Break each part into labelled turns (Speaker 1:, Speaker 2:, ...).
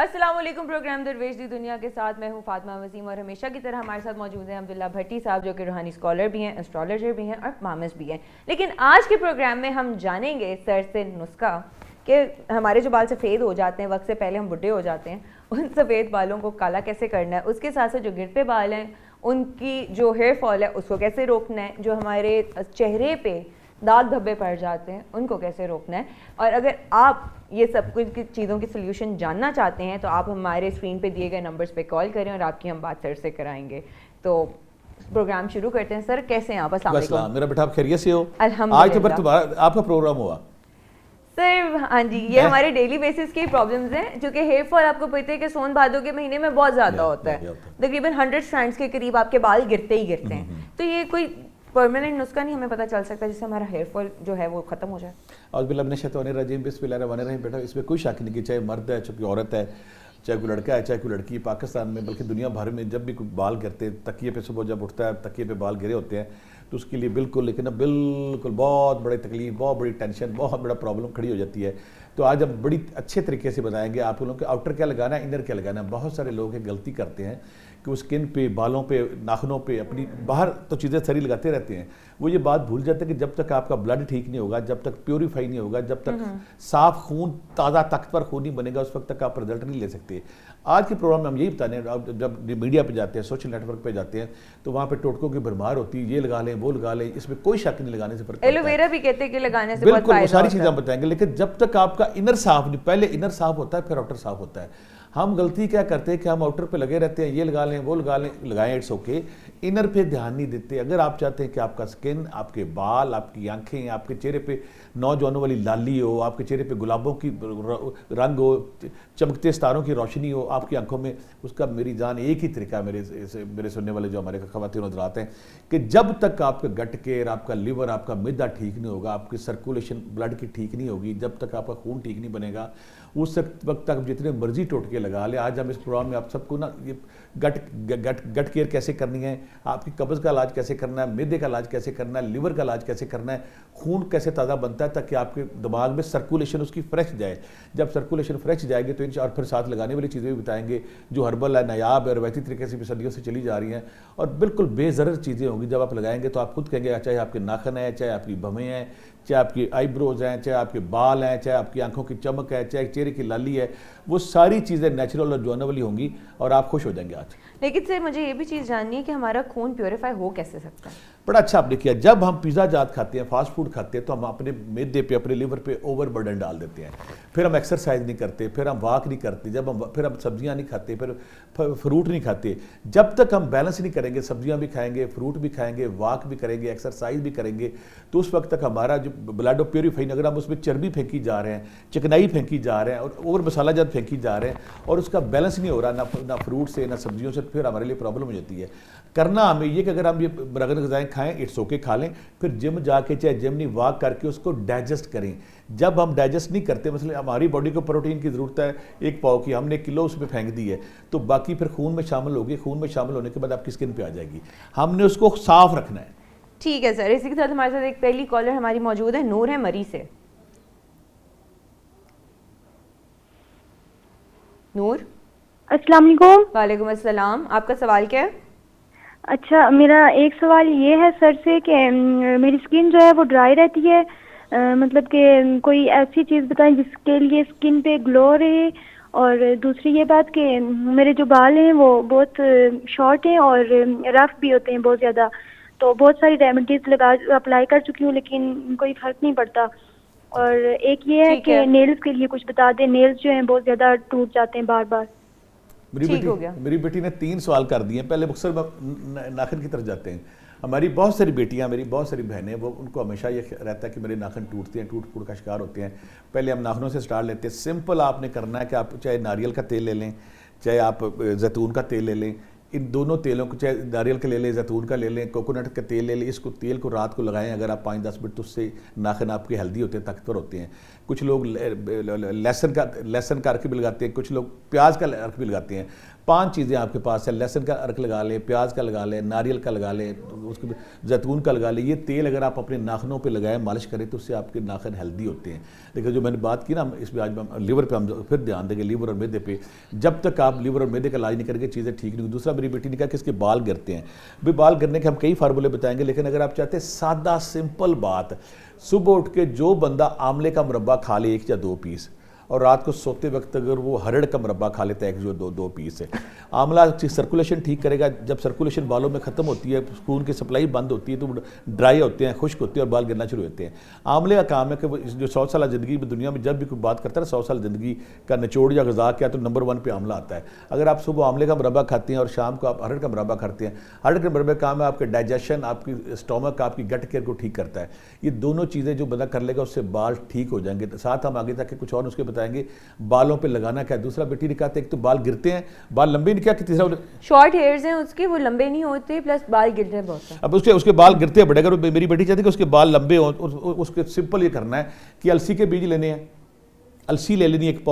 Speaker 1: السلام علیکم. پروگرام درویش دی دنیا کے ساتھ میں ہوں فاطمہ وسیم, اور ہمیشہ کی طرح ہمارے ساتھ موجود ہیں عبداللہ بھٹی صاحب, جو کہ روحانی اسکالر بھی ہیں, اسٹرالوجر بھی ہیں اور مامس بھی ہیں. لیکن آج کے پروگرام میں ہم جانیں گے سر سے نسخہ کہ ہمارے جو بال سفید ہو جاتے ہیں, وقت سے پہلے ہم بڈھے ہو جاتے ہیں, ان سفید بالوں کو کالا کیسے کرنا ہے. اس کے ساتھ ساتھ جو گرتے بال ہیں ان کی جو ہیئر فال ہے اس کو کیسے روکنا ہے. جو ہمارے چہرے پہ داغ دھبے پڑ جاتے ہیں ان کو کیسے روکنا ہے. اور اگر آپ یہ سب کچھ کی چیزوں کی سلیوشن جاننا چاہتے ہیں تو آپ ہمارے اسکرین پہ دیے گئے نمبرز پہ کال کریں اور آپ کی ہم بات سر سے کرائیں گے. تو پروگرام شروع کرتے ہیں. سر کیسے ہیں آپ؟ السلام علیکم.
Speaker 2: میرا بیٹا آپ خیریت سے ہو؟
Speaker 1: الحمدللہ.
Speaker 2: آج تو پھر تمہارا آپ کا پروگرام ہوا
Speaker 1: سر. ہاں جی, یہ ہمارے ڈیلی بیسس کی پرابلمز ہیں, چونکہ ہیئر فال آپ کو پتہ ہے کہ سون بھادو کے مہینے میں بہت زیادہ ہوتا ہے. تقریباً 100 سٹرینڈس کے قریب آپ کے بال گرتے ہی گرتے ہیں. تو یہ کوئی پرماننٹ نسخہ نہیں ہمیں پتہ چل سکتا جس سے ہمارا ہیئر فال جو ہے وہ ختم ہو جائے.
Speaker 2: اعوذ باللہ من الشیطان الرجیم, بسم اللہ الرحمن الرحیم. بیٹا اس میں کوئی شک نہیں کہ چاہے مرد ہے, چاہے کوئی عورت ہے, چاہے کوئی لڑکا ہے, چاہے کوئی لڑکی, پاکستان میں بلکہ دنیا بھر میں جب بھی کوئی بال گرتے ہیں, تکیے پہ صبح جب اٹھتا ہے تکیے پہ بال گرے ہوتے ہیں تو اس کے لیے بالکل لیکن اب بالکل بہت بڑی تکلیف, بہت بڑی ٹینشن, بہت بڑا پرابلم کھڑی ہو جاتی ہے. تو آج ہم بڑی اچھے طریقے سے بتائیں گے آپ لوگوں کہ آؤٹر کیا لگانا ہے, انر کیا لگانا ہے. بہت سارے لوگ یہ غلطی کرتے ہیں کہ وہ اسکن پہ, بالوں پہ, ناخنوں پہ, اپنی باہر تو چیزیں سری لگاتے رہتے ہیں. وہ یہ بات بھول جاتے ہیں کہ جب تک آپ کا بلڈ ٹھیک نہیں ہوگا, جب تک پیوریفائی نہیں ہوگا, جب تک صاف خون, تازہ طاقتور خون نہیں بنے گا, اس وقت تک آپ رزلٹ نہیں لے سکتے. آج کے پروگرام میں ہم یہی بتانے ہیں, آپ جب میڈیا پہ جاتے ہیں, سوشل نیٹ ورک پہ جاتے ہیں تو وہاں پہ ٹوٹکوں کی بھرمار ہوتی ہے, یہ لگا لیں, وہ لگا لیں, اس میں کوئی شک نہیں, لگانے سے فرق پڑتا ہے.
Speaker 1: ایلو ویرا بھی کہتے ہیں کہ لگانے سے بہت
Speaker 2: بالکل
Speaker 1: فائدہ
Speaker 2: وہ ساری
Speaker 1: ہوتا
Speaker 2: چیزیں ہم بتائیں گے, لیکن جب تک آپ کا انر صاف نہیں, پہلے انر صاف ہوتا ہے پھر آؤٹر صاف ہوتا ہے. ہم غلطی کیا کرتے ہیں کہ ہم آؤٹر پہ لگے رہتے ہیں, یہ لگا لیں, وہ لگا لیں, لگائیں, اٹس اوکے. انر پہ دھیان نہیں دیتے. اگر آپ چاہتے ہیں کہ آپ کا سکن, آپ کے بال, آپ کی آنکھیں, آپ کے چہرے پہ نوجوانوں والی لالی ہو, آپ کے چہرے پہ گلابوں کی رنگ ہو, چمکتے ستاروں کی روشنی ہو آپ کی آنکھوں میں, اس کا میری جان ایک ہی طریقہ ہے. میرے سننے والے جو ہمارے خواتین حضرات ہیں کہ جب تک آپ کا گٹ کیئر, آپ کا لیور, آپ کا معدہ ٹھیک نہیں ہوگا, آپ کی سرکولیشن بلڈ کی ٹھیک نہیں ہوگی, جب تک آپ کا خون ٹھیک نہیں بنے گا, اس وقت تک جتنے مرضی ٹوٹکے لگا لیں. آج ہم اس پروگرام میں آپ سب کو نا یہ گٹ کیئر کیسے کرنی ہے, آپ کی قبض کا علاج کیسے کرنا ہے, معدے کا علاج کیسے کرنا ہے, لیور کا علاج کیسے کرنا ہے, خون کیسے تازہ بنتا ہے تاکہ آپ کے دماغ میں سرکولیشن اس کی فریش جائے. جب سرکولیشن فریش جائے گی تو اور پھر ساتھ لگانے والی چیزیں بھی بتائیں گے جو ہربل ہے, نایاب ہے, روایتی طریقے سے بھی صدیوں سے چلی جا رہی ہیں اور بالکل بے ضرر چیزیں ہوں گی. جب آپ لگائیں گے تو آپ خود کہیں گے, چاہے آپ کے ناخن ہیں, چاہے آپ کی بھویں ہیں, چاہے آپ کی آئی بروز ہیں, چاہے آپ کے بال ہیں, چاہے آپ کی آنکھوں کی چمک ہے, چاہے چہرے کی لالی ہے, وہ ساری چیزیں نیچرل اور جوانوں والی ہوں گی اور آپ خوش ہو جائیں گے. آج
Speaker 1: لیکن سر مجھے یہ بھی چیز جاننی ہے کہ ہمارا خون پیوریفائی ہو کیسے سکتا ہے؟
Speaker 2: بڑا اچھا آپ نے کیا. جب ہم پیزا جات کھاتے ہیں, فاسٹ فوڈ کھاتے ہیں تو ہم اپنے معدے پہ, اپنے لیور پہ اوور برڈن ڈال دیتے ہیں. پھر ہم ایکسرسائز نہیں کرتے, پھر ہم واک نہیں کرتے, پھر ہم سبزیاں نہیں کھاتے, پھر فروٹ نہیں کھاتے. جب تک ہم بیلنس نہیں کریں گے, سبزیاں بھی کھائیں گے, فروٹ بھی کھائیں گے, واک بھی کریں گے, ایکسرسائز بھی کریں گے, تو اس وقت تک ہمارا جو بلڈ پیوریفائی, اگر ہم اس میں چربی پھینکی جا رہے ہیں, چکنائی پھینکی جا رہے ہیں اور اوور مسالہ جات پھینکی جا رہے ہیں اور اس کا بیلنس نہیں ہو رہا نہ فروٹ سے نہ سبزیوں سے, پھر ہمارے لیے پرابلم ہو جاتی ہے. کرنا ہمیں یہ کہ اگر ہم یہ برغن غذائیں کھائیں, اٹس اوکے, کھا لیں, پھر جم جا کے, چاہے جم نہیں, واک کر کے اس کو ڈائجسٹ کریں. جب ہم ڈائجسٹ نہیں کرتے, مثلا ہماری باڈی کو پروٹین کی ضرورت ہے 1 پاؤ کی, ہم نے 1 کلو اس میں پھینک دی ہے, تو باقی پھر خون میں شامل ہوگی. خون میں شامل ہونے کے بعد آپ کی اسکن پہ آ جائے گی. ہم نے اس کو صاف رکھنا ہے.
Speaker 1: ٹھیک ہے سر. اسی کے ساتھ ہمارے ساتھ ایک پہلی کالر ہماری موجود ہے, نور ہے مری سے. نور.
Speaker 3: السلام علیکم.
Speaker 1: وعلیکم السلام. آپ کا سوال کیا ہے؟
Speaker 3: اچھا, میرا ایک سوال یہ ہے سر سے کہ میری اسکن جو ہے وہ ڈرائی رہتی ہے, مطلب کہ کوئی ایسی چیز بتائیں جس کے لیے اسکن پہ گلو رہے. اور دوسری یہ بات کہ میرے جو بال ہیں وہ بہت شارٹ ہیں اور رف بھی ہوتے ہیں بہت زیادہ, تو بہت ساری ریمیڈیز اپلائی کر چکی ہوں لیکن کوئی فرق نہیں پڑتا. اور ایک یہ ہے کہ نیلز کے لیے کچھ بتا دیں, نیلز جو ہیں بہت زیادہ ٹوٹ جاتے ہیں بار بار.
Speaker 2: میری بیٹی نے 3 سوال کر دیے. پہلے مختصر ناخن کی طرف جاتے ہیں. ہماری بہت ساری بیٹیاں, میری بہت ساری بہنیں, وہ ان کو ہمیشہ یہ رہتا ہے کہ میرے ناخن ٹوٹتے ہیں, ٹوٹ پھوٹ کا شکار ہوتے ہیں. پہلے ہم ناخنوں سے سٹارٹ لیتے ہیں. سمپل آپ نے کرنا ہے کہ آپ چاہے ناریل کا تیل لے لیں, چاہے آپ زیتون کا تیل لے لیں. ان دونوں تیلوں کو, چاہے ناریل کا لے لیں, زیتون کا لے لیں, کوکونٹ کا تیل لے لیں, اس کو تیل کو رات کو لگائیں. اگر آپ 5-10 منٹ, تو اس سے ناخن آپ کے ہیلدی ہوتے ہیں, طاقتور ہوتے ہیں. کچھ لوگ لہسن کا عرق بھی لگاتے ہیں, کچھ لوگ پیاز کا عرق بھی لگاتے ہیں. 5 چیزیں آپ کے پاس ہے, لہسن کا ارک لگا لیں, پیاز کا لگا لیں, ناریل کا لگا لیں, اس کے زیتون کا لگا لیں. یہ تیل اگر آپ اپنے ناخنوں پہ لگائیں, مالش کریں, تو اس سے آپ کے ناخن ہیلدی ہوتے ہیں. لیکن جو میں نے بات کی نا, اس میں آج لیور پہ ہم پھر دھیان دیں گے, لیور اور میدے پہ. جب تک آپ لیور اور میدے کا علاج نہیں کریں گے چیزیں ٹھیک نہیں. دوسرا میری بیٹی نے کہا کہ اس کے بال گرتے ہیں. بھی بال گرنے کے ہم کئی فارمولے بتائیں گے, لیکن اگر آپ چاہتے ہیں سادہ سمپل بات, صبح اٹھ کے جو بندہ آملے کا مربع کھا لے 1 یا 2 پیس, اور رات کو سوتے وقت اگر وہ ہرڑ کا مربع کھا لیتا ہے 1 یا 2 پیس ہے, آملہ سرکولیشن ٹھیک کرے گا. جب سرکولیشن بالوں میں ختم ہوتی ہے, خون کی سپلائی بند ہوتی ہے, تو ڈرائی ہوتے ہیں, خشک ہوتے ہیں, اور بال گرنا شروع ہوتے ہیں. آملے کا کام ہے کہ جو 100 سالہ زندگی میں دنیا میں جب بھی کوئی بات کرتا ہے نا 100 سال زندگی کا نچوڑ یا غذا کیا, تو نمبر 1 پہ آملہ آتا ہے. اگر آپ صبح آملے کا مربع کھاتے ہیں اور شام کو آپ ہرڑ کا مربع کھاتے ہیں, ہرڑ کا مربع کام ہے آپ کے ڈائجیشن, آپ کی اسٹومک, آپ کی گٹ کیئر کو ٹھیک کرتا ہے. یہ دونوں چیزیں جو بندہ کر لے گا اس سے بال ٹھیک ہو جائیں گے. ساتھ ہم آگے تک کچھ اور اس کے بتائیں گے بالوں پہ لگانا کیا ہے. دوسرا بیٹی نے کہا تھا ایک تو بال گرتے ہیں, بال لمبے نہیں کیا کہ تیسرا
Speaker 1: شارٹ ہیئرز ہیں اس کے, وہ لمبے نہیں ہوتے, پلس بال گرتے ہیں بہت.
Speaker 2: اب اس کے بال گرتے ہیں بڑے. اگر میری بیٹی چاہتی ہے کہ اس کے بال لمبے ہوں, اس کے سمپل یہ کرنا ہے کہ السی کے بیج لینے ہیں, السی لے لینی 1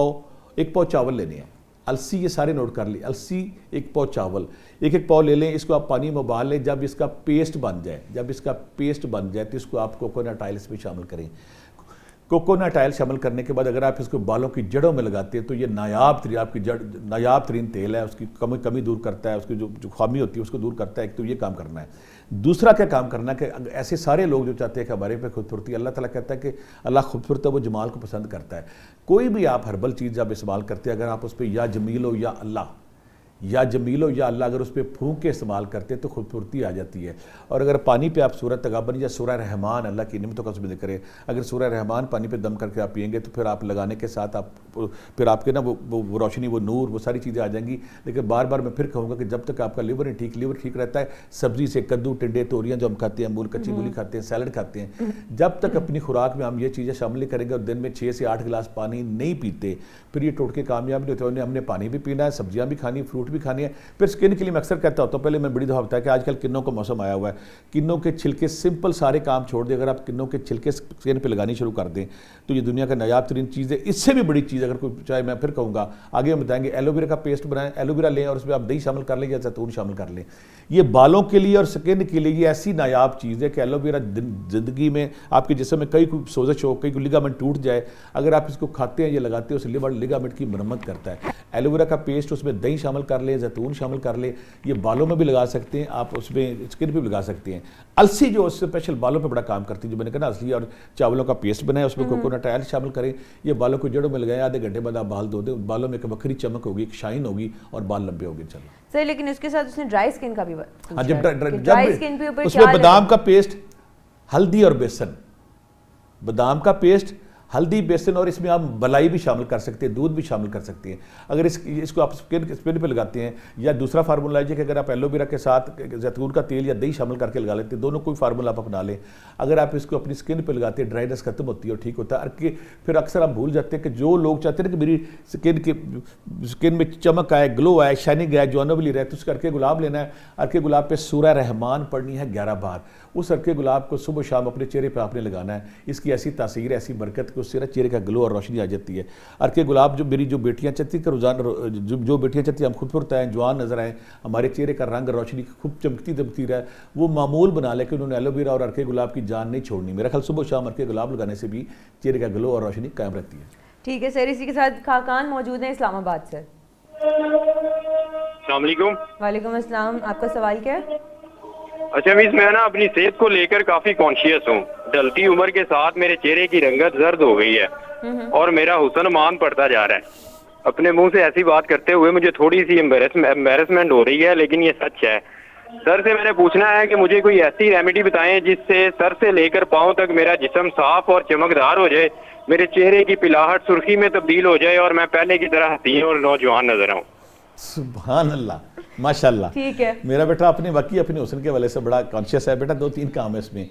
Speaker 2: پاؤ چاول لینے ہیں. السی یہ سارے نوٹ کر لی, السی 1 پاؤ چاول 1 پاؤ لے لیں. اس کو آپ پانی میں ابال لیں. جب اس کا پیسٹ بن جائے تو اس کو آپ کوکونٹ آئل اس میں شامل کریں. کوکونٹ آئل شامل کرنے کے بعد اگر آپ اس کو بالوں کی جڑوں میں لگاتے ہیں تو یہ نایاب ترین تیل ہے. اس کی کمی دور کرتا ہے, اس کی جو خامی ہوتی ہے اس کو دور کرتا ہے. ایک تو یہ کام کرنا ہے. دوسرا کیا کام کرنا ہے کہ ایسے سارے لوگ جو چاہتے ہیں کہ ہمارے پہ خوبصورتی, اللہ تعالیٰ کہتا ہے کہ اللہ خوبصورت ہے, وہ جمال کو پسند کرتا ہے. کوئی بھی آپ ہربل چیز جب استعمال کرتے ہیں, اگر آپ اس پہ یا جمیل ہو یا اللہ اگر اس پہ پھونک کے استعمال کرتے ہیں تو خوبصورتی آ جاتی ہے. اور اگر پانی پہ آپ سورہ تغابن یا سورہ رحمان, اللہ کی نعمتوں کا ذکر کریں, اگر سورہ رحمان پانی پہ دم کر کے آپ پئیں گے تو پھر آپ لگانے کے ساتھ پھر آپ کے نا وہ روشنی, وہ نور, وہ ساری چیزیں آ جائیں گی. لیکن بار بار میں پھر کہوں گا کہ جب تک آپ کا لیور ٹھیک رہتا ہے, سبزی سے کدو, ٹنڈے, توریاں جو ہم کھاتے ہیں, کچی مولی کھاتے ہیں, سیلڈ کھاتے ہیں, جب تک اپنی خوراک میں ہم یہ چیزیں شامل کریں گے اور دن میں 6 سے 8 گلاس پانی نہیں پیتے, پھر یہ ٹوٹکے کامیاب نہیں ہوتے. ہم نے پانی بھی پینا ہے, سبزیاں بھی کھانی, فروٹ بھی کھانی ہے. پھر سکن کے لیے میں اکثر کہتا ہوتا ہوں, پہلے میں بڑی دفعہ بتایا کہ آج کل کنوں کا موسم آیا ہوا ہے, کنوں کے چھلکے سمپل سارے کام چھوڑ دیں. اگر آپ کنوں کے چھلکے سکن پہ لگانی شروع کر دیں تو یہ دنیا کا نایاب ترین چیز ہے. اس سے بھی بڑی چیز اگر کوئی چاہے, میں پھر کہوں گا آگے ہم بتائیں گے, ایلو ویرا کا پیسٹ بنائیں, ایلو ویرا لیں اور اس میں آپ دہی شامل کر لیں یا زیتون شامل کر لیں. یہ بالوں کے لیے اور سکن کے لیے یہ ایسی نایاب چیز ہے کہ ایلو ویرا زندگی میں آپ کے جسم میں کئی کوئی سوزش ہو, کئی کوئی لیگامنٹ ٹوٹ جائے, اگر آپ اس کو کھاتے ہیں یا لگاتے ہیں, اس لیگامنٹ کی مرمت کرتا ہے. ایلو ویرا کا پیسٹ, اس میں دہی شامل کر لیں, زیتون شامل کر لیں. یہ بالوں میں بھی لگا سکتے ہیں آپ, اس میں اسکن پہ بھی لگا سکتے ہیں. السی جو اسپیشل بالوں پہ بڑا کام کرتی ہے, جو میں نے کہا نا السی اور چاولوں کا پیسٹ بنائیں, اس میں کوکونٹ آئل شامل کریں. یہ بالوں کو جڑوں میں لگائیں, آدھے گھنٹے بعد آپ بال دھو دیں, بالوں میں ایک بکھری چمک ہوگی, ایک شائن ہوگی اور بال لمبے ہوگے. چلو
Speaker 1: سر, لیکن اس کے ساتھ اس نے ڈرائی اسکن کا بھی
Speaker 2: ڈرائی اسکن پہ اس میں بادام کا پیسٹ, ہلدی اور بیسن, بادام کا پیسٹ, ہلدی, بیسن, اور اس میں آپ بلائی بھی شامل کر سکتے ہیں, دودھ بھی شامل کر سکتے ہیں. اگر اس کو آپ اسکن پہ لگاتے ہیں, یا دوسرا فارمولا ہے کہ اگر آپ ایلو ویرا کے ساتھ زیتون کا تیل یا دہی شامل کر کے لگا لیتے ہیں, دونوں کوئی فارمولا آپ اپنا لیں. اگر آپ اس کو اپنی اسکن پہ لگاتے ہیں, ڈرائنس ختم ہوتی ہے اور ٹھیک ہوتا ہے. پھر اکثر آپ بھول جاتے ہیں کہ جو لوگ چاہتے ہیں کہ میری اسکن میں چمک آئے, گلو آئے, شائننگ آئے, جوانبلی رہے, تو اس کا ارکے گلاب لینا ہے. ارکے گلاب پہ سورہ رحمان پڑھنی ہے 11 بار. اس ارکے گلاب کو صبح شام اپنے چہرے پہ آپ نے لگانا ہے. اس کی ایسی تاثیر, ایسی برکت کہ اس سے چہرے کا گلو اور روشنی آ جاتی ہے. ارکے گلاب جو میری جو بیٹیاں چاہتی ہیں کہ روزانہ جو بیٹیاں چاہتی ہیں ہم خوبصورت آئیں, جوان نظر آئیں, ہمارے چہرے کا رنگ روشنی خوب چمکتی دمکتی رہے, وہ معمول بنا لے کہ انہوں نے ایلو ویرا اور ارکے گلاب کی جان نہیں چھوڑنی. میرا خیال صبح شام ارکے گلاب لگانے سے بھی چہرے کا گلو اور روشنی قائم رہتی ہے.
Speaker 1: ٹھیک ہے سر, اسی کے ساتھ خاقان موجود ہیں اسلام آباد سے.
Speaker 4: السلام علیکم.
Speaker 1: وعلیکم السلام, آپ کا سوال کیا ہے؟
Speaker 4: اچھا میز, میں نا اپنی صحت کو لے کر کافی کانشیس ہوں. ڈلتی عمر کے ساتھ میرے چہرے کی رنگت زرد ہو گئی ہے اور میرا حسن مان پڑتا جا رہا ہے. اپنے منہ سے ایسی بات کرتے ہوئے مجھے تھوڑی سی امبیرسمنٹ ہو رہی ہے, لیکن یہ سچ ہے. سر سے میں نے پوچھنا ہے کہ مجھے کوئی ایسی ریمیڈی بتائیں جس سے سر سے لے کر پاؤں تک میرا جسم صاف اور چمکدار ہو جائے, میرے چہرے کی پلاہٹ سرخی میں تبدیل ہو جائے اور میں پہلے کی طرح حسین اور نوجوان نظر آؤں.
Speaker 2: سبحان اللہ, ماشاء اللہ.
Speaker 1: ٹھیک ہے,
Speaker 2: میرا بیٹا اپنے واقعی اپنے حسن کے والے سے بڑا کانشیس ہے. بیٹا 2-3 کام ہے اس میں.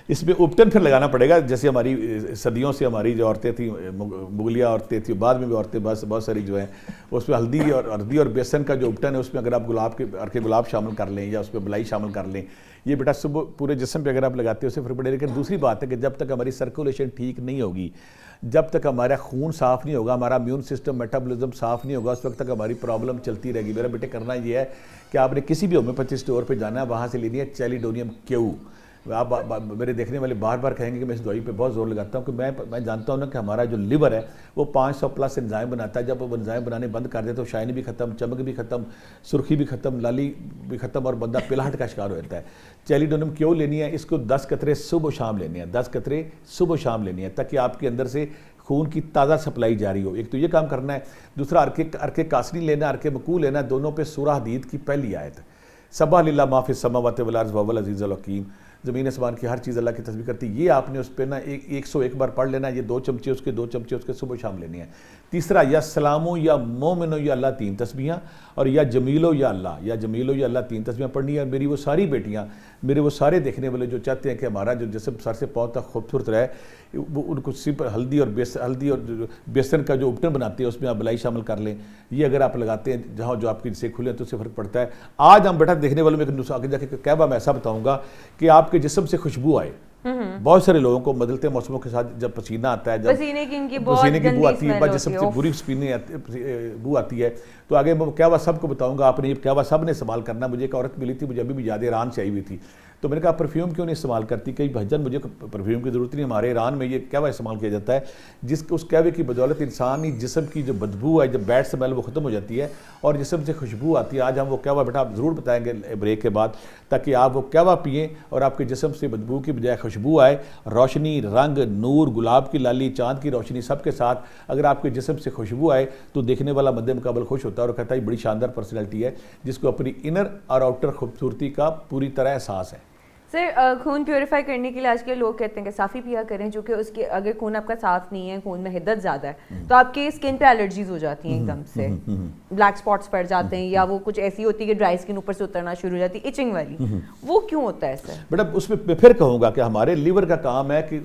Speaker 2: اس میں اپٹن پھر لگانا پڑے گا. جیسے ہماری صدیوں سے ہماری جو عورتیں تھیں, مغلیہ عورتیں تھیں, بعد میں بھی عورتیں بہت ساری جو ہیں, اس میں ہلدی اور بیسن کا جو اپٹن ہے اس میں اگر آپ گلاب شامل کر لیں یا اس میں ملائی شامل کر لیں, یہ بیٹا صبح پورے جسم پہ اگر آپ لگاتے ہیں اس سے فرق پڑے. لیکن دوسری بات ہے کہ جب تک ہماری سرکولیشن ٹھیک نہیں ہوگی, جب تک ہمارا خون صاف نہیں ہوگا, ہمارا امیون سسٹم میٹابولزم صاف نہیں ہوگا, اس وقت تک ہماری پرابلم چلتی رہے گی. میرا بیٹے کرنا یہ ہے کہ آپ نے کسی بھی ہومیوپیتھی اسٹور پہ جانا ہے, وہاں سے لینی ہے چیلیڈونیم کیو. آپ میرے دیکھنے والے بار بار کہیں گے کہ میں اس دوائی پہ بہت زور لگاتا ہوں, کہ میں جانتا ہوں نا کہ ہمارا جو لیور ہے وہ 500+ انزائم بناتا ہے. جب وہ انزائم بنانے بند کر دے تو شائنی بھی ختم, چمک بھی ختم, سرخی بھی ختم, لالی بھی ختم, اور بندہ پلاہٹ کا شکار ہو جاتا ہے. چیلیڈونیم کیوں لینی ہے, اس کو 10 قطرے صبح و شام لینی ہے, 10 قطرے صبح و شام لینی ہے, تاکہ آپ کے اندر سے خون کی تازہ سپلائی جاری ہو. ایک تو یہ کام کرنا ہے. دوسرا ارکے کاسنی لینا, ارکے مکو لینا, دونوں پہ سورہ حدید کی پہلی آیت, سبح للہ ما فی السماوات والارض وهو العزیز الحکیم, زمین اسمان کی ہر چیز اللہ کی تسبیح کرتی. یہ آپ نے اس پہ نا 101 بار پڑھ لینا. یہ 2 چمچے اس کے 2 چمچے اس کے صبح شام لینی ہے. تیسرا یا سلامو یا مومنو یا اللہ 3 تسبیحاں, اور یا جمیلو یا اللہ 3 تسبیحاں پڑھنی ہے. میری وہ ساری بیٹیاں, میرے وہ سارے دیکھنے والے جو چاہتے ہیں کہ ہمارا جو جسم سر سے پاؤں تک خوبصورت رہے, وہ ان کو سمپل ہلدی اور بیسن کا جو اپٹن بناتے ہیں اس میں آپ ملائی شامل کر لیں. یہ اگر آپ لگاتے ہیں جہاں جو آپ کی جسے کھلے ہیں تو اس سے فرق پڑتا ہے. آج ہم بیٹا دیکھنے والوں میں ایک نسخہ آگے جا کے کہبا میں ایسا بتاؤں گا کہ آپ کے جسم سے خوشبو آئے. بہت سارے لوگوں کو بدلتے موسموں کے ساتھ جب پسینہ آتا ہے, جب پسینے کی بو آتی ہے, جسم سے بری بو آتی ہے, تو آگے میں کہوا سب کو بتاؤں گا. آپ نے یہ کہوا سب نے استعمال کرنا. مجھے ایک عورت ملی تھی, مجھے ابھی بھی یاد ہے, ایران سے آئی ہوئی تھی. تو میں نے کہا پرفیوم کیوں نہیں استعمال کرتی؟ کئی بھجن مجھے پرفیوم کی ضرورت نہیں, ہمارے ایران میں یہ کہوا استعمال کیا جاتا ہے, اس کہوے کی بدولت انسانی جسم کی جو بدبو ہے, جب بیڈ سمیل وہ ختم ہو جاتی ہے اور جسم سے خوشبو آتی ہے. آج ہم وہ کہوا بیٹا آپ ضرور بتائیں گے بریک کے بعد, تاکہ آپ وہ کہوا پئیں اور آپ کے جسم سے بدبو کی بجائے خوشبو آئے. روشنی, رنگ, نور, گلاب کی لالی, چاند کی روشنی سب کے ساتھ اگر آپ کے جسم سے خوشبو آئے تو دیکھنے والا مد مقابل خوش ہوتا ہے اور کہتا ہے بڑی شاندار پرسنالٹی ہے جس کو اپنی انر اور آؤٹر خوبصورتی کا پوری طرح احساس ہے.
Speaker 1: سر خون پیوریفائی کرنے کے لیے آج کے لوگ کہتے ہیں کہ صافی پیا کریں, جو کہ اس کے اگر خون آپ کا صاف نہیں ہے, خون میں حدت زیادہ ہے, تو آپ کے اسکن پہ الرجیز ہو جاتی ہیں, ایک دم سے بلیک سپاٹس پڑ جاتے ہیں, یا وہ کچھ ایسی ہوتی ہے کہ ڈرائی اسکن اوپر سے اترنا شروع ہو جاتی ہے, ایچنگ والی. وہ کیوں ہوتا ہے سر؟
Speaker 2: بیٹا اس میں پھر کہوں گا کہ ہمارے لیور کا کام ہے کہ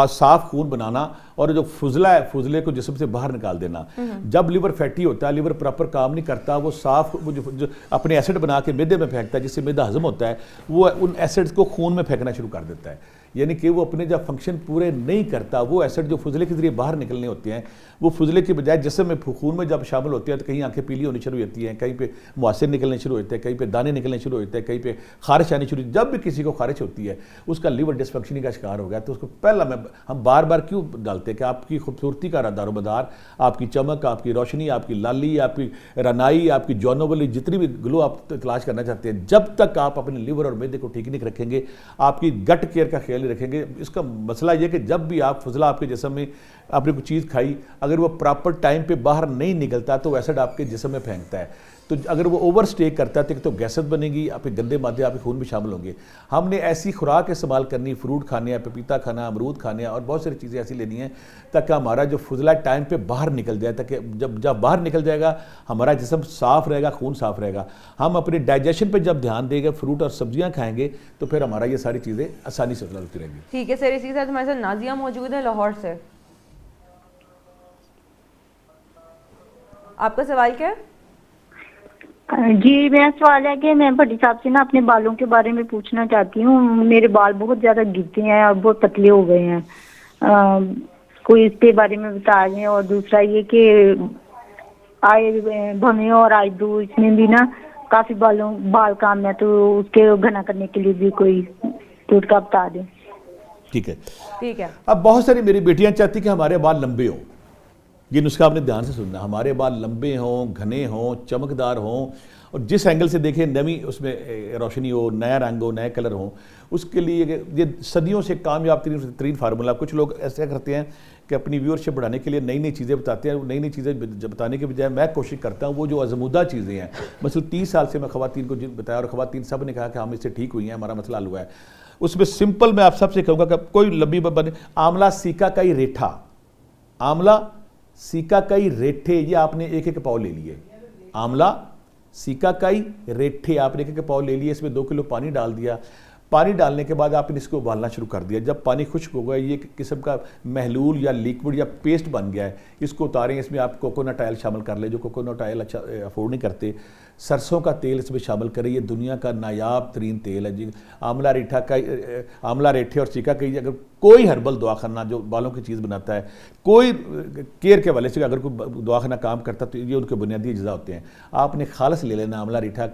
Speaker 2: صاف خون بنانا اور جو فضلہ ہے فضلے کو جسم سے باہر نکال دینا. جب لیور فیٹی ہوتا ہے, لیور پراپر کام نہیں کرتا, وہ صاف جو اپنے ایسڈ بنا کے معدے میں پھینکتا ہے جس سے معدہ ہضم ہوتا ہے, وہ ان ایسڈز کو خون میں پھینکنا شروع کر دیتا ہے. یعنی کہ وہ اپنے جب فنکشن پورے نہیں کرتا, وہ ایسڈ جو فضلے کے ذریعے باہر نکلنے ہوتے ہیں وہ فضلے کی بجائے جسم میں خون میں جب شامل ہوتے ہیں تو کہیں آنکھیں پیلی ہونی شروع ہوتی ہیں, کہیں پہ مواسر نکلنے شروع ہوتے ہیں, کہیں پہ دانے نکلنے شروع ہوتے ہیں, کہیں پہ خارش آنی شروع. جب بھی کسی کو خارش ہوتی ہے اس کا لیور ڈسفنکشننگ کا شکار ہو گیا. تو اس کو پہلا ہم بار بار کیوں ڈالتے ہیں کہ آپ کی خوبصورتی کا دار و مدار, آپ کی چمک, آپ کی روشنی, آپ کی لالی, آپ کی رنائی, آپ کی جونوں والی جتنی بھی گلو آپ تلاش کرنا چاہتے ہیں, جب تک آپ اپنے لیور اور معدے کو ٹھیک نہیں رکھیں گے, آپ کی گٹ کیئر کا خیال نہیں رکھیں گے. اس کا مسئلہ یہ کہ جب بھی آپ فضلہ آپ کے جسم میں آپ نے کوئی چیز کھائی, اگر وہ پراپر ٹائم پہ باہر نہیں نکلتا تو ایسڈ آپ کے جسم میں پھینکتا ہے. تو اگر وہ اوور اسٹے کرتا ہے تو گیست بنے گی, آپ کے گندے مادے آپ کے خون میں شامل ہوں گے. ہم نے ایسی خوراک استعمال کرنی, فروٹ کھانے ہیں, پپیتا کھانا, امرود کھانے ہیں, اور بہت ساری چیزیں ایسی لینی ہیں تاکہ ہمارا جو فضلہ ٹائم پہ باہر نکل جائے, تاکہ جب باہر نکل جائے گا ہمارا جسم صاف رہے گا, خون صاف رہے گا. ہم اپنے ڈائجیشن پہ جب دھیان دیں گے, فروٹ اور سبزیاں کھائیں گے, تو پھر ہمارا یہ ساری چیزیں آسانی سے ہوتی رہیں گی.
Speaker 1: ٹھیک ہے سر, اسی کے ساتھ ہمارے ساتھ نازیہ موجود ہے لاہور سے. آپ کا سوال کیا ہے؟
Speaker 5: جی میرا سوال ہے کہ میں بھٹی صاحب سے نا اپنے بالوں کے بارے میں پوچھنا چاہتی ہوں. میرے بال بہت زیادہ گرتے ہیں اور بہت پتلے ہو گئے ہیں, کوئی اس کے بارے میں بتا دیں. اور دوسرا یہ کہ آئے بھویں اور آئی برو اس میں بھی نا کافی بال کام ہے, تو اس کے گھنا کرنے کے لیے بھی کوئی ٹوٹکا بتا دیں.
Speaker 2: ٹھیک ہے,
Speaker 1: ٹھیک ہے.
Speaker 2: اب بہت ساری میری بیٹیاں چاہتی کہ ہمارے بال لمبے ہوں. یہ نسخہ آپ نے دھیان سے سننا, ہمارے بال لمبے ہوں, گھنے ہوں, چمکدار ہوں, اور جس اینگل سے دیکھیں نمی اس میں روشنی ہو, نیا رنگ ہو, نئے کلر ہوں. اس کے لیے یہ صدیوں سے کامیاب ترین فارمولہ. کچھ لوگ ایسا کرتے ہیں کہ اپنی ویورشپ بڑھانے کے لیے نئی نئی چیزیں بتاتے ہیں. نئی نئی چیزیں بتانے کے بجائے میں کوشش کرتا ہوں وہ جو ازمودہ چیزیں ہیں, مثلا 30 سال سے میں خواتین کو بتایا اور خواتین سب نے کہا کہ ہم اس سے ٹھیک ہوئی ہیں, ہمارا مسئلہ حل ہوا ہے. اس میں سمپل میں آپ سب سے کہوں گا کہ کوئی لمبی بنے, آملہ سیکا کئی ریٹھا, آملہ سیکا کئی ریٹھے, یہ آپ نے ایک پاؤ لے لیے. آملہ سیکا کئی ریٹھے آپ نے ایک پاؤ لے لیے, اس میں 2 کلو پانی ڈال دیا, پانی ڈالنے کے بعد آپ نے اس کو ابالنا شروع کر دیا. جب پانی خشک ہو گیا, یہ ایک قسم کا محلول یا لیکوڈ یا پیسٹ بن گیا ہے, اس کو اتاریں. اس میں آپ کوکونٹ آئل شامل کر لیں, جو کوکونٹ آئل اچھا افورڈ نہیں کرتے. سرسوں کا تیل اس میں شامل کریں, یہ دنیا کا نایاب ترین تیل ہے جی. آملہ ریٹھا کا, آملہ ریٹھے اور سیکا کا, اگر کوئی ہربل دواخانہ جو بالوں کی چیز بناتا ہے, کوئی کیئر کے والے سے اگر کوئی دواخانہ کام کرتا تو یہ ان کے بنیادی اجزاء ہوتے ہیں. آپ نے خالص لے لینا آملہ ریٹھا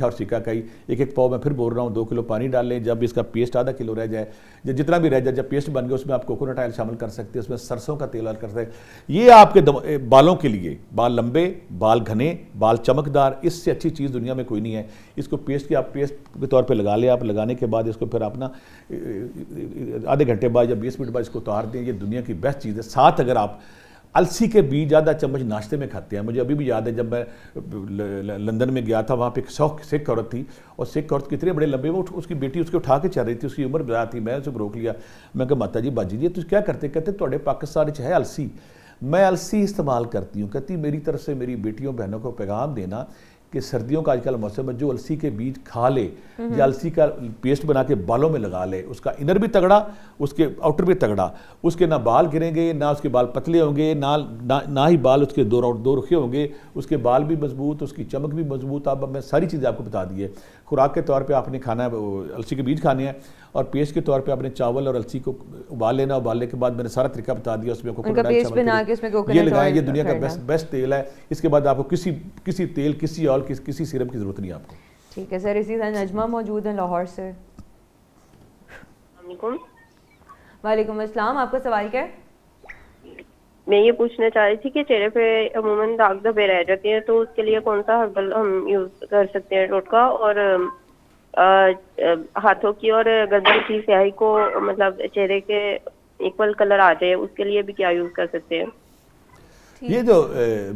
Speaker 2: اور سیکا کا ہی ایک پاؤ. میں پھر بول رہا ہوں 2 کلو پانی ڈال لیں. جب اس کا پیسٹ آدھا کلو رہ جائے, جتنا بھی رہ جائے, جب پیسٹ بن گیا اس میں آپ کوکونٹ آئل شامل کر سکتے ہیں, اس میں سرسوں کا تیل ایڈ کر سکتے ہیں. یہ آپ کے بالوں کے لیے, بال لمبے, بال گھنے, بال چمکدار, اس سے اچھی چیز دنیا میں کوئی نہیں ہے. اس کو پیسٹ کی آپ پیسٹ کے طور پہ لگا لیں. آپ لگانے کے بعد اس کو پھر اپنا آدھے گھنٹے بعد یا 20 منٹ بعد اس کو اتار دیں. یہ دنیا کی بیسٹ چیز ہے. ساتھ اگر آپ السی کے بیج آدھا چمچ ناشتے میں کھاتے ہیں. مجھے ابھی بھی یاد ہے جب میں لندن میں گیا تھا, وہاں پہ ایک سکھ عورت تھی, اور سکھ عورت کتنے بڑے لمبے, وہ اس کی بیٹی اس کو اٹھا کے چل رہی تھی, اس کی عمر زیادہ تھی. میں اسے روک لیا, میں کہا ماتا جی باجی جی تو کیا کرتے؟ کہتے توڑے پاکستان ہے السی, میں السی استعمال کرتی ہوں. کہتی میری طرف سے میری بیٹیوں بہنوں کو پیغام دینا کہ سردیوں کا آج کل موسم ہے, جو السی کے بیج کھا لے یا السی کا پیسٹ بنا کے بالوں میں لگا لے, اس کا انر بھی تگڑا, اس کے آؤٹر بھی تگڑا, اس کے نہ بال گریں گے, نہ اس کے بال پتلے ہوں گے, نہ ہی بال اس کے دو رخے ہوں گے, اس کے بال بھی مضبوط, اس کی چمک بھی مضبوط. اب میں ساری چیزیں آپ کو بتا دی ہے. خوراک کے طور پہ آپ نے کھانا ہے, السی کے بیج کھانے ہیں, اور پیسٹ کے طور پہ آپ نے چاول اور السی کو ابال لینا. ابالنے کے بعد میں نے سارا طریقہ بتا دیا, اس میں کوکونٹ آئل شامل کریں, یہ لگائیں. یہ دنیا کا بیسٹ تیل ہے. اس کے بعد آپ کو کسی تیل, کسی آئل, کسی سیرم کی ضرورت نہیں آپ کو.
Speaker 1: ٹھیک ہے سر. اسی طرح نجمہ موجود ہیں لاہور سے. وعلیکم السلام, آپ کا سوال کیا ہے؟
Speaker 6: میں یہ پوچھنا چاہ رہی تھی کہ چہرے پہ عموماً داغ دھبے رہ جاتے ہیں, تو اس کے لیے کون سا ہربل ہم یوز کر سکتے ہیں ٹوٹکا, اور ہاتھوں کی اور گردن کی سیاہی کو مطلب چہرے کے ایکول کلر آ جائے, اس کے لیے بھی کیا یوز کر سکتے ہیں؟
Speaker 2: یہ جو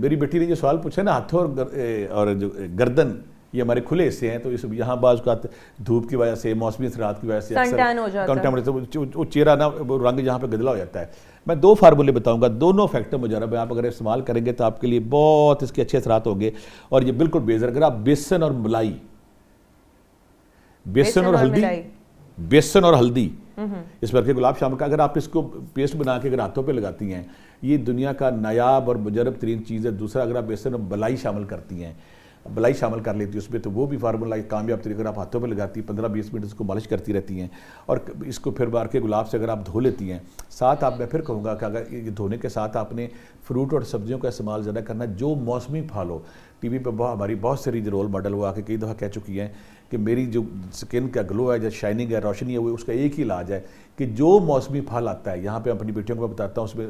Speaker 2: میری بیٹی نے جو سوال پوچھا نا, ہاتھوں اور جو گردن, یہ ہمارے کھلے حصے ہیں, تو اس یہاں بعض اوقات دھوپ کی وجہ سے, موسمی اثرات کی وجہ سے وہ چہرہ نا رنگ جہاں پہ گدلا ہو جاتا ہے. میں 2 فارمولے بتاؤں گا, دونوں فیکٹر مجرب ہیں. آپ اگر استعمال کریں گے تو آپ کے لیے بہت اس کے اچھے اثرات ہوں گے, اور یہ بالکل بیزر. اگر آپ بیسن اور ملائی, بیسن اور ہلدی اس پر کے گلاب شامل کا, اگر آپ اس کو پیسٹ بنا کے اگر ہاتھوں پہ لگاتی ہیں, یہ دنیا کا نایاب اور مجرب ترین چیز ہے. دوسرا, اگر آپ بیسن اور بلائی شامل کرتی ہیں, بلائی شامل کر لیتی ہے اس میں, تو وہ بھی فارمولہ کامیاب طریقے. اگر آپ ہاتھوں پہ لگاتی ہیں 15-20 منٹ اس کو مالش کرتی رہتی ہیں, اور اس کو پھر بار کے گلاب سے اگر آپ دھو لیتی ہیں. ساتھ آپ, میں پھر کہوں گا کہ اگر یہ دھونے کے ساتھ آپ نے فروٹ اور سبزیوں کا استعمال زیادہ کرنا. جو موسمی پھل ہو, ٹی وی پہ ہماری بہت ساری جو رول ماڈل وہ آ کے کئی دفعہ کہہ چکی ہیں کہ میری جو سکن کا گلو ہے, جو شائننگ ہے, روشنی ہے, وہ اس کا ایک ہی علاج ہے کہ جو موسمی پھل آتا ہے. یہاں پہ اپنی بیٹیوں کو میں بتاتا ہوں, اس میں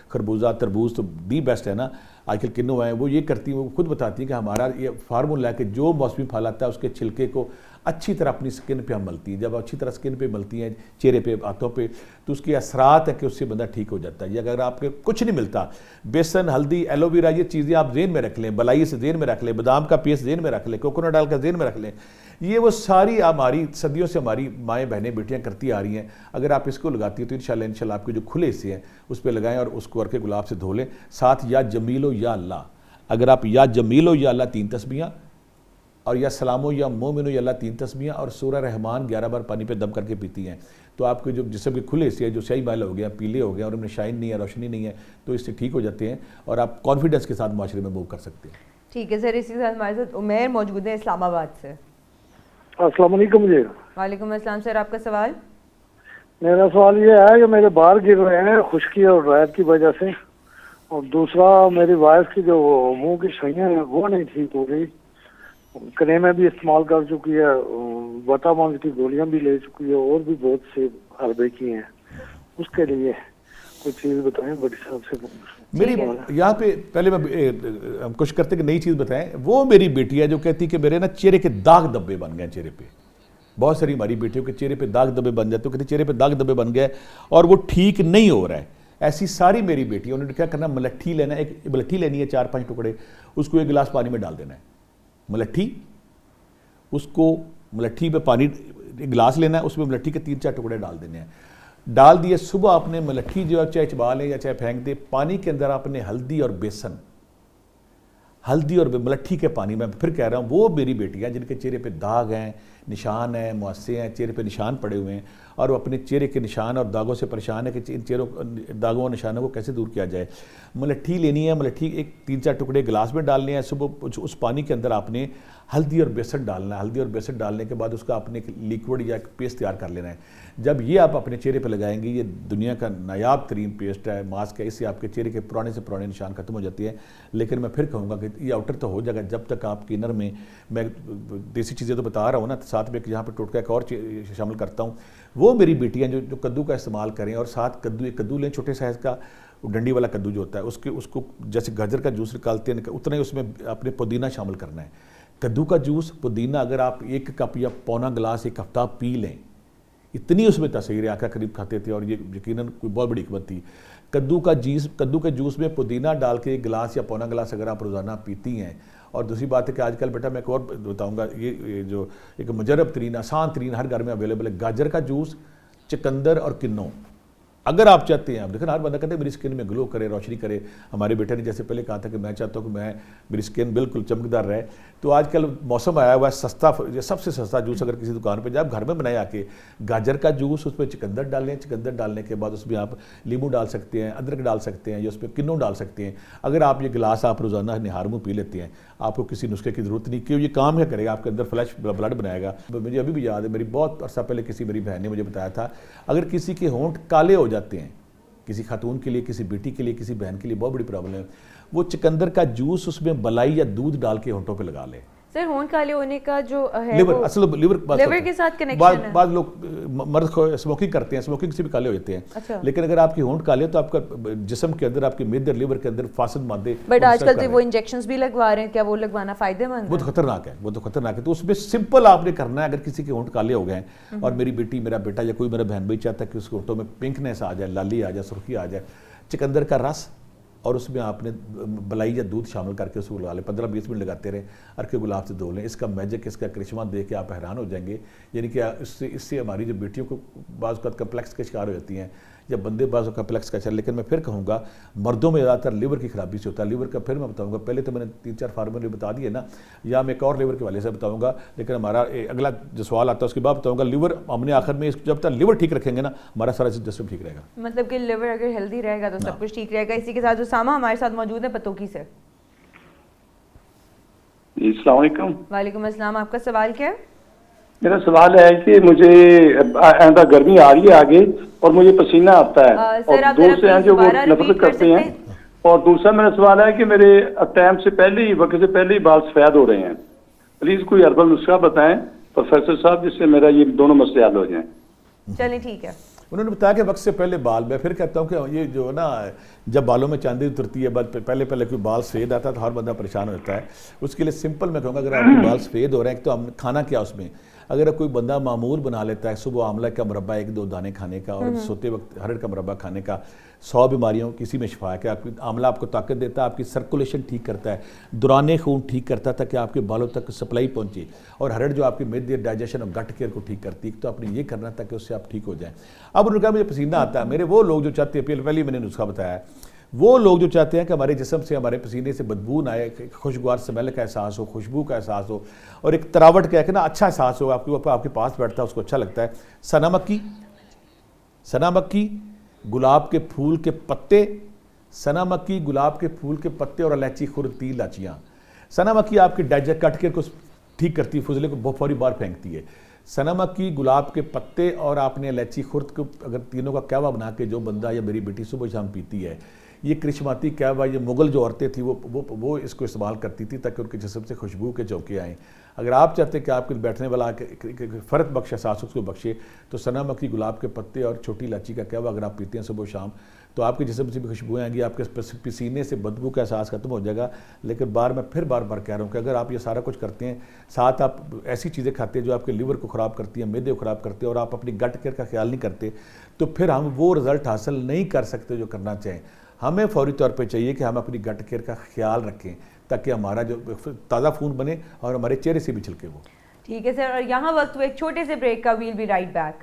Speaker 2: خربوزہ, تربوز تو دی بیسٹ ہے نا, آج کل کنو ہیں, وہ یہ کرتی ہیں, وہ خود بتاتی ہیں کہ ہمارا یہ فارمولہ ہے کہ جو موسمی پھل آتا ہے اس کے چھلکے کو اچھی طرح اپنی سکن پہ ہم ملتی ہیں. جب اچھی طرح سکن پہ ملتی ہیں, چہرے پہ, ہاتھوں پہ, تو اس کے اثرات ہے کہ اس سے بندہ ٹھیک ہو جاتا ہے. یہ اگر آپ کے کچھ نہیں ملتا, بیسن, ہلدی, ایلو ویرا, یہ چیزیں آپ ذہن میں رکھ لیں, بلائی سے ذہن میں رکھ لیں, بادام کا پیسٹ ذہن میں رکھ لیں, کوکونٹ آئل کا ذہن میں رکھ لیں. یہ وہ ساری ہماری صدیوں سے ہماری مائیں بہنیں بیٹیاں کرتی آ رہی ہیں. اگر آپ اس کو لگاتی ہیں تو انشاءاللہ آپ کے جو کھلے حصے ہیں اس پہ لگائیں, اور اس کو ور کے گلاب سے دھو لیں. ساتھ یا جمیل و یا اللہ, اگر آپ یا جمیل و یا اللہ 3 تسبیحاں, اور یا سلام و یا مومن و یا اللہ 3 تسبیحاں, اور سورہ رحمان 11 بار پانی پہ دم کر کے پیتی ہیں, تو آپ کے جو جسم کے کھلے حصے ہیں جو سیاہی مائل ہو گیا, پیلے ہو گیا, اور ان میں شائن نہیں ہے, روشنی نہیں ہے, تو اس سے ٹھیک ہو جاتے ہیں, اور آپ کانفیڈنس کے ساتھ معاشرے میں موو کر سکتے ہیں.
Speaker 1: ٹھیک ہے سر. اسی کے ساتھ ہمارے ساتھ عمیر موجود ہیں اسلام آباد سے.
Speaker 7: السلام علیکم جی.
Speaker 1: وعلیکم السلام سر, آپ کا سوال؟
Speaker 7: میرا سوال یہ ہے کہ میرے بال گر رہے ہیں خشکی اور ریت کی وجہ سے, اور دوسرا میری وائف کی جو منہ کی چھیاں ہیں وہ نہیں ٹھیک ہو رہی. کریمیں بھی استعمال کر چکی ہے, وٹامن کی گولیاں بھی لے چکی ہے, اور بھی بہت سے حربے کی ہیں. اس کے لیے کوئی چیز بتائیں بڑی صاحب سے.
Speaker 2: میری یہاں پہ پہلے میں ہم کوشش کرتے کہ نئی چیز بتائیں. وہ میری بیٹی ہے جو کہتی کہ میرے نا چہرے کے داغ دبے بن گئے چہرے پہ. بہت ساری ہماری بیٹیوں کے چہرے پہ داغ دبے بن جاتے, کہتے چہرے پہ داغ دبے بن گئے اور وہ ٹھیک نہیں ہو رہا ہے. ایسی ساری میری بیٹیوں نے کیا کرنا, ملٹھی لینا, ایک ملٹھی لینی ہے 4-5 ٹکڑے, اس کو 1 گلاس پانی میں ڈال دینا ہے. ملٹھی, اس کو ملٹھی میں پانی 1 گلاس لینا ہے, اس میں ملٹھی کے 3-4 ٹکڑے ڈال دینے ہیں. ڈال دیے, صبح آپ نے ملٹھی جو چاہے چبا لیں یا چاہے پھینک دے, پانی کے اندر آپ نے ہلدی اور بیسن, ہلدی اور ملٹھی کے پانی میں پھر کہہ رہا ہوں، وہ میری بیٹیاں جن کے چہرے پہ داغ ہیں، نشان ہیں، مؤثر ہیں، چہرے پہ نشان پڑے ہوئے ہیں اور وہ اپنے چہرے کے نشان اور داغوں سے پریشان ہے کہ ان چہروں داغوں اور نشانوں کو کیسے دور کیا جائے۔ ملٹھی لینی ہے، ملٹھی ایک 3-4 ٹکڑے گلاس میں ڈالنے ہیں، صبح اس پانی کے اندر آپ نے ہلدی اور بیسن ڈالنا ہے، ہلدی اور بیسن ڈالنے کے بعد اس کا اپنے لیکوڈ یا ایک پیسٹ تیار کر لینا ہے۔ جب یہ آپ اپنے چہرے پہ لگائیں گے، یہ دنیا کا نایاب ترین پیسٹ ہے، ماسک ہے، اس سے آپ کے چہرے کے پرانے سے پرانے نشان ختم ہو جاتے ہیں۔ لیکن میں پھر کہوں گا کہ یہ آؤٹر تو ہو جائے گا جب تک آپ کے انر میں، میں دیسی چیزیں تو بتا رہا ہوں نا، ساتھ میں یہاں پہ ٹوٹکا ایک اور شامل کرتا ہوں، وہ میری بیٹیاں جو کدو کا استعمال کریں اور ساتھ ایک کدو لیں چھوٹے سائز کا، ڈنڈی والا کدو جو ہوتا ہے اس کو جیسے گاجر کا جوس نکالتے ہیں اتنا ہی اس میں اپنے پودینہ شامل کرنا ہے۔ کدو کا جوس، پودینہ اگر آپ 1 کپ یا پونا گلاس ایک ہفتہ پی لیں، اتنی اس میں تاثیر ہے، آقا قریب کھاتے تھے اور یہ یقیناً کوئی بہت بڑی حکمت تھی۔ کدو کے جوس میں پودینہ ڈال کے 1 گلاس یا پونا گلاس اگر آپ روزانہ پیتی ہیں، اور دوسری بات ہے کہ آج کل بیٹا میں ایک اور بتاؤں گا، یہ جو ایک مجرب ترین، آسان ترین، ہر گھر میں اویلیبل ہے، گاجر کا جوس، چقندر اور کنو۔ اگر آپ چاہتے ہیں، آپ دیکھیں ہر بندہ کہتے ہیں میری سکن میں گلو کرے، روشنی کرے، ہمارے بیٹے نے جیسے پہلے کہا تھا کہ میں چاہتا ہوں کہ میری سکن بالکل چمکدار رہے، تو آج کل موسم آیا ہوا ہے سستا، سب سے سستا جوس اگر کسی دکان پہ جائے، آپ گھر میں بنائے آ کے گاجر کا جوس، اس پہ چقندر ڈالیں، چقندر ڈالنے کے بعد اس میں آپ لیمو ڈال سکتے ہیں، ادرک ڈال سکتے ہیں یا اس پہ کنو ڈال سکتے ہیں۔ اگر آپ یہ گلاس آپ روزانہ نہار منہ پی لیتے ہیں، آپ کو کسی نسخے کی ضرورت نہیں، کہ یہ کام کیا کرے گا، آپ کے اندر فلیش بلڈ بنائے گا۔ مجھے ابھی بھی یاد ہے، میری بہت عرصہ پہلے کسی میری بہن نے مجھے بتایا تھا، اگر کسی کے ہونٹ کالے ہو جاتے ہیں، کسی خاتون کے لیے، کسی بیٹی کے لیے، کسی بہن کے لیے بہت بڑی پرابلم ہے، وہ چقندر کا جوس اس میں بلائی یا دودھ ڈال کے ہونٹوں پہ لگا لے۔
Speaker 1: سر ہونٹ کالے ہونے کا جو ہے
Speaker 2: لیور، اصل لیور
Speaker 1: کے ساتھ کنیکشن ہے۔
Speaker 2: بعض لوگ مرد اسموکنگ کرتے ہیں، اسموکنگ سے بھی کالے ہو جاتے ہیں، لیکن اگر آپ کی ہونٹ کالے تو آپ کا جسم کے اندر، آپ کے معدے اور لیور کے اندر فاسد مادے،
Speaker 1: بٹ آج کل تو وہ انجیکشنز بھی لگوا رہے ہیں، کیا وہ لگوانا فائدہ مند ہے؟
Speaker 2: وہ تو خطرناک ہے، وہ تو خطرناک ہے۔ تو اس میں سمپل آپ نے کرنا ہے، اگر کسی کے ہونٹ کالے ہو گئے ہیں اور میری بیٹی، میرا بیٹا یا کوئی میرا بہن بھائی چاہتا ہے کہ اس کے ہونٹوں میں پنکنیس آ جائے، لالی آ جائے، سرخی آ جائے، چقندر کا رس اور اس میں آپ نے بلائی یا دودھ شامل کر کے اس کو لگا لیں، 15-20 منٹ لگاتے رہیں، ارکے گلاب سے دھو لیں۔ اس کا میجک، اس کا کرشمہ دیکھ کے آپ حیران ہو جائیں گے، یعنی کہ اس سے ہماری جو بیٹیوں کو بعض اوقات کمپلیکس کے شکار ہو جاتی ہیں، یا بندے بعض کمپلیکس کا شکار، لیکن میں پھر کہوں گا مردوں میں زیادہ تر لیور کی خرابی سے ہوتا ہے۔ لیور کا پھر میں بتاؤں گا، پہلے تو میں نے 3-4 فارمولے بتا دیے نا، یا میں ایک اور لیور کے والے سے بتاؤں گا، لیکن ہمارا اگلا جو سوال آتا ہے اس کے بعد بتاؤں گا۔ لیور ہم نے آخر میں جب تک لیور ٹھیک رکھیں گے نا، ہمارا سارا سسٹم ٹھیک رہے گا۔
Speaker 1: مطلب کہ لیور اگر ہیلدی رہے گا تو سب کچھ ٹھیک رہے گا۔ اسی کے ساتھ اسامہ ہمارے ساتھ موجود ہے پتوکی سے۔
Speaker 8: السلام علیکم۔
Speaker 1: وعلیکم السلام، آپ کا سوال کیا ہے؟
Speaker 8: میرا سوال ہے کہ مجھے گرمی آ رہی ہے آگے اور مجھے پسینہ آتا ہے، اور دوست ہیں جو وہ نفرت کرتے ہیں، اور دوسرا میرا سوال ہے کہ میرے ٹائم سے پہلے ہی، وقت سے پہلے ہی بال سفید ہو رہے ہیں، پلیز کوئی ہربل نسخہ بتائیں پروفیسر صاحب جس سے میرا یہ دونوں مسئلے حل ہو جائیں۔
Speaker 1: چلیں ٹھیک ہے۔
Speaker 2: انہوں نے بتایا کہ وقت سے پہلے بال، میں پھر کہتا ہوں کہ یہ جو نا جب بالوں میں چاندی اترتی ہے، پہلے کوئی بال سفید آتا ہے تو ہر بندہ پریشان ہوتا ہے۔ اس کے لیے سمپل میں کہوں گا، اگر آپ کے بال سفید ہو رہے ہیں تو ہم کھانا کیا اس میں، اگر کوئی بندہ معمول بنا لیتا ہے صبح آملہ کا مربع 1-2 دانے کھانے کا اور سوتے وقت ہرڑ کا مربع کھانے کا، 100 بیماریوں کسی میں شفا ہے کہ آملہ آپ کو طاقت دیتا ہے، آپ کی سرکولیشن ٹھیک کرتا ہے، دوران خون ٹھیک کرتا ہے تاکہ آپ کے بالوں تک سپلائی پہنچے، اور ہرڑ جو آپ کی معدے، ڈائجیشن اور گٹ کیئر کو ٹھیک کرتی ہے، تو آپ نے یہ کرنا تاکہ اس سے آپ ٹھیک ہو جائیں۔ اب انہوں نے کہا مجھے پسینہ آتا ہے، میرے وہ لوگ جو چاہتے ہیں، پہلے میں نے نسخہ بتایا ہے، وہ لوگ جو چاہتے ہیں کہ ہمارے جسم سے، ہمارے پسینے سے بدبو نہ آئے، خوشگوار سمیل کا احساس ہو، خوشبو کا احساس ہو، اور ایک تراوٹ کا نا اچھا احساس ہو، آپ کے پاس بیٹھتا ہے اس کو اچھا لگتا ہے، سنا مکی، گلاب کے پھول کے پتے، سنا مکی، گلاب کے پھول کے پتے اور الائچی خرد 3 لاچیاں۔ سنا مکی آپ کے کٹ کے کو ٹھیک کرتی ہے، فضلے کو بہت فوری بار پھینکتی ہے۔ سنا مکی، گلاب کے پتے اور آپ نے الائچی خرد کو اگر تینوں کا قہوہ بنا کے جو بندہ یا میری بیٹی صبح شام پیتی ہے، یہ کرشماتی قہوہ، یہ مغل جو عورتیں تھیں وہ اس کو استعمال کرتی تھی تاکہ ان کے جسم سے خوشبو کے چوکے آئیں۔ اگر آپ چاہتے ہیں کہ آپ کے بیٹھنے والا فرد بخش احساس اس کو بخشے، تو سنا مکی، گلاب کے پتے اور چھوٹی الائچی کا قہوہ اگر آپ پیتے ہیں صبح و شام، تو آپ کے جسم سے بھی خوشبوئیں آئیں گی، آپ کے پسینے سے بدبو کا احساس ختم ہو جائے گا۔ لیکن میں پھر بار بار کہہ رہا ہوں کہ اگر آپ یہ سارا کچھ کرتے ہیں، ساتھ آپ ایسی چیزیں کھاتے ہیں جو آپ کے لیور کو خراب کرتی ہیں، معدے کو خراب کرتے ہیں، اور آپ اپنی گٹ کیئر کا خیال نہیں کرتے، تو پھر ہم وہ رزلٹ حاصل نہیں کر سکتے جو کرنا چاہیں۔ ہمیں فوری طور پہ چاہیے کہ ہم اپنی گٹ کیئر کا خیال رکھیں تاکہ ہمارا جو تازہ خون بنے اور ہمارے چہرے سے بھی چھلکے وہ۔
Speaker 1: ٹھیک ہے سر، اور یہاں وقت ہوئے ایک چھوٹے سے بریک کا، ویل بی رائٹ بیک۔